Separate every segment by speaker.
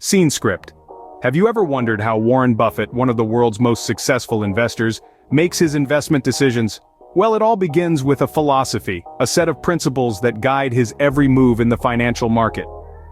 Speaker 1: Scene script. Have you ever wondered how Warren Buffett, one of the world's most successful investors, makes his investment decisions? Well, it all begins with a philosophy, a set of principles that guide his every move in the financial market.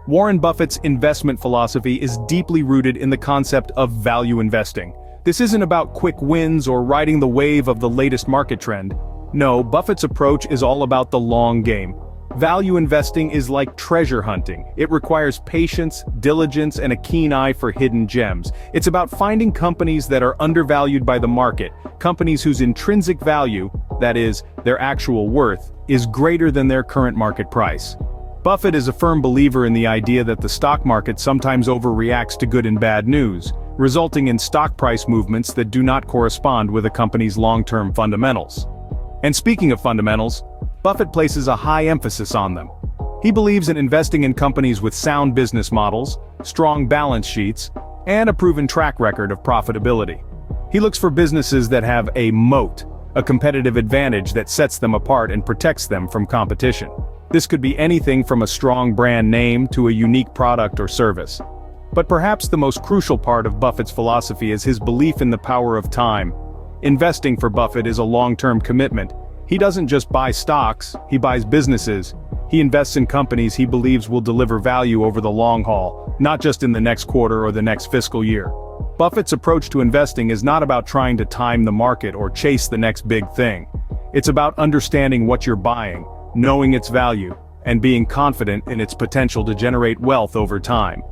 Speaker 1: Warren Buffett's investment philosophy is deeply rooted in the concept of value investing. This isn't about quick wins or riding the wave of the latest market trend. No, Buffett's approach is all about the long game. Value investing is like treasure hunting. It requires patience, diligence, and a keen eye for hidden gems. It's about finding companies that are undervalued by the market, companies whose intrinsic value, that is, their actual worth, is greater than their current market price. Buffett is a firm believer in the idea that the stock market sometimes overreacts to good and bad news, resulting in stock price movements that do not correspond with a company's long-term fundamentals. And speaking of fundamentals, Buffett places a high emphasis on them. He believes in investing in companies with sound business models, strong balance sheets, and a proven track record of profitability. He looks for businesses that have a moat, a competitive advantage that sets them apart and protects them from competition. This could be anything from a strong brand name to a unique product or service. But perhaps the most crucial part of Buffett's philosophy is his belief in the power of time. Investing for Buffett is a long-term commitment. He doesn't just buy stocks, he buys businesses. He invests in companies he believes will deliver value over the long haul, not just in the next quarter or the next fiscal year. Buffett's approach to investing is not about trying to time the market or chase the next big thing. It's about understanding what you're buying, knowing its value, and being confident in its potential to generate wealth over time.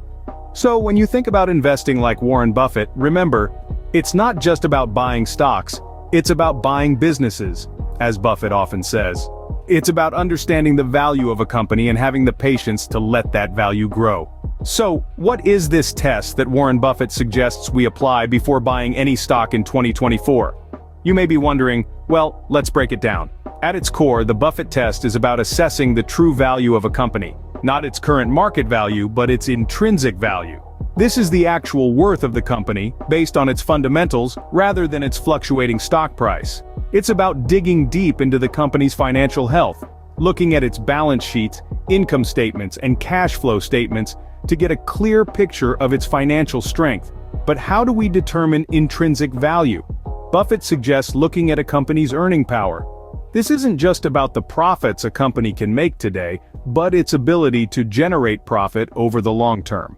Speaker 1: So when you think about investing like Warren Buffett, remember, it's not just about buying stocks, it's about buying businesses, as Buffett often says. It's about understanding the value of a company and having the patience to let that value grow. So, what is this test that Warren Buffett suggests we apply before buying any stock in 2024? You may be wondering, well, let's break it down. At its core, the Buffett test is about assessing the true value of a company, not its current market value, but its intrinsic value. This is the actual worth of the company, based on its fundamentals, rather than its fluctuating stock price. It's about digging deep into the company's financial health, looking at its balance sheets, income statements, and cash flow statements to get a clear picture of its financial strength. But how do we determine intrinsic value? Buffett suggests looking at a company's earning power. This isn't just about the profits a company can make today, but its ability to generate profit over the long term.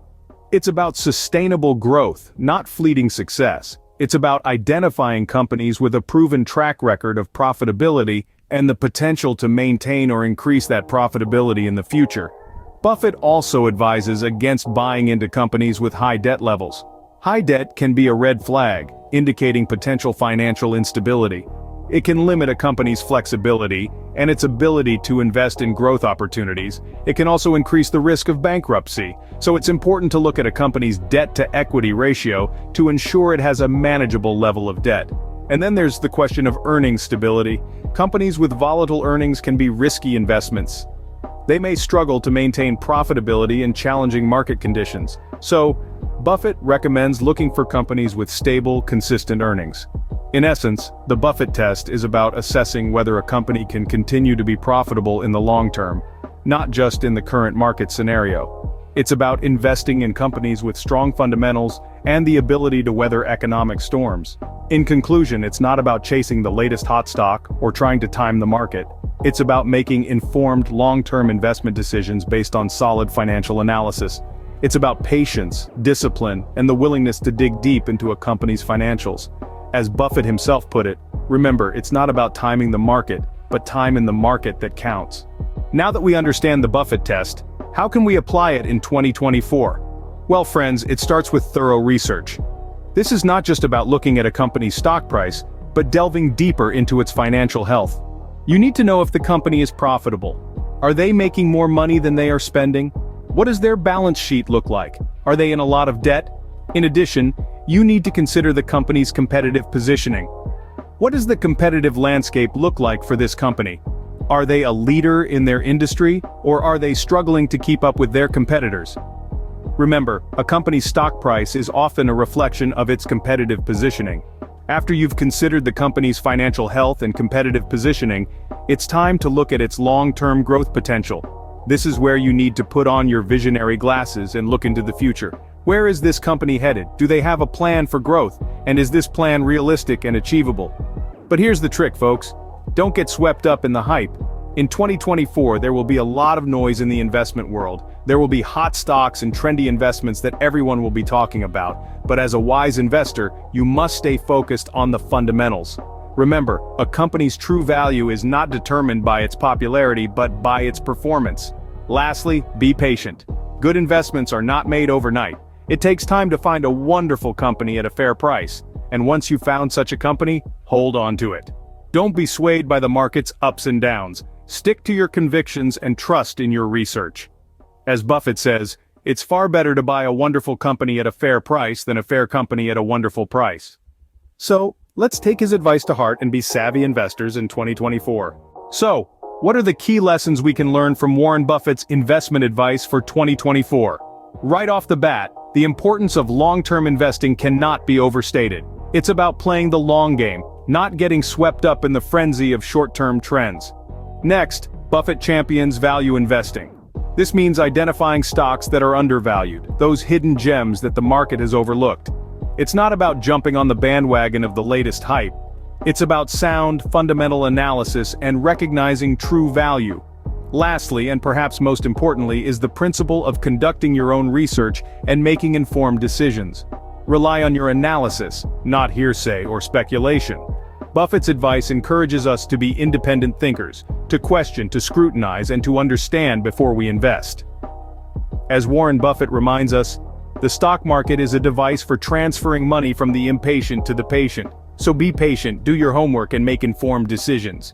Speaker 1: It's about sustainable growth, not fleeting success. It's about identifying companies with a proven track record of profitability and the potential to maintain or increase that profitability in the future. Buffett also advises against buying into companies with high debt levels. High debt can be a red flag, indicating potential financial instability. It can limit a company's flexibility and its ability to invest in growth opportunities. It can also increase the risk of bankruptcy, so it's important to look at a company's debt-to-equity ratio to ensure it has a manageable level of debt. And then there's the question of earnings stability. Companies with volatile earnings can be risky investments. They may struggle to maintain profitability in challenging market conditions. So, Buffett recommends looking for companies with stable, consistent earnings. In essence, the Buffett test is about assessing whether a company can continue to be profitable in the long term, not just in the current market scenario. It's about investing in companies with strong fundamentals and the ability to weather economic storms. In conclusion, it's not about chasing the latest hot stock or trying to time the market. It's about making informed long-term investment decisions based on solid financial analysis. It's about patience, discipline, and the willingness to dig deep into a company's financials. As Buffett himself put it, remember, it's not about timing the market, but time in the market that counts. Now that we understand the Buffett test, how can we apply it in 2024? Well, friends, it starts with thorough research. This is not just about looking at a company's stock price, but delving deeper into its financial health. You need to know if the company is profitable. Are they making more money than they are spending? What does their balance sheet look like? Are they in a lot of debt? In addition, you need to consider the company's competitive positioning. What does the competitive landscape look like for this company? Are they a leader in their industry, or are they struggling to keep up with their competitors? Remember, a company's stock price is often a reflection of its competitive positioning. After you've considered the company's financial health and competitive positioning, it's time to look at its long-term growth potential. This is where you need to put on your visionary glasses and look into the future. Where is this company headed? Do they have a plan for growth? And is this plan realistic and achievable? But here's the trick, folks. Don't get swept up in the hype. In 2024, there will be a lot of noise in the investment world. There will be hot stocks and trendy investments that everyone will be talking about. But as a wise investor, you must stay focused on the fundamentals. Remember, a company's true value is not determined by its popularity but by its performance. Lastly, be patient. Good investments are not made overnight. It takes time to find a wonderful company at a fair price. And once you've found such a company, hold on to it. Don't be swayed by the market's ups and downs. Stick to your convictions and trust in your research. As Buffett says, it's far better to buy a wonderful company at a fair price than a fair company at a wonderful price. So, let's take his advice to heart and be savvy investors in 2024. So, what are the key lessons we can learn from Warren Buffett's investment advice for 2024? Right off the bat, the importance of long-term investing cannot be overstated. It's about playing the long game, not getting swept up in the frenzy of short-term trends. Next, Buffett champions value investing. This means identifying stocks that are undervalued, those hidden gems that the market has overlooked. It's not about jumping on the bandwagon of the latest hype. It's about sound, fundamental analysis and recognizing true value. Lastly, and perhaps most importantly, is the principle of conducting your own research and making informed decisions. Rely on your analysis, not hearsay or speculation. Buffett's advice encourages us to be independent thinkers, to question, to scrutinize, and to understand before we invest. As Warren Buffett reminds us, the stock market is a device for transferring money from the impatient to the patient. So be patient, do your homework, and make informed decisions.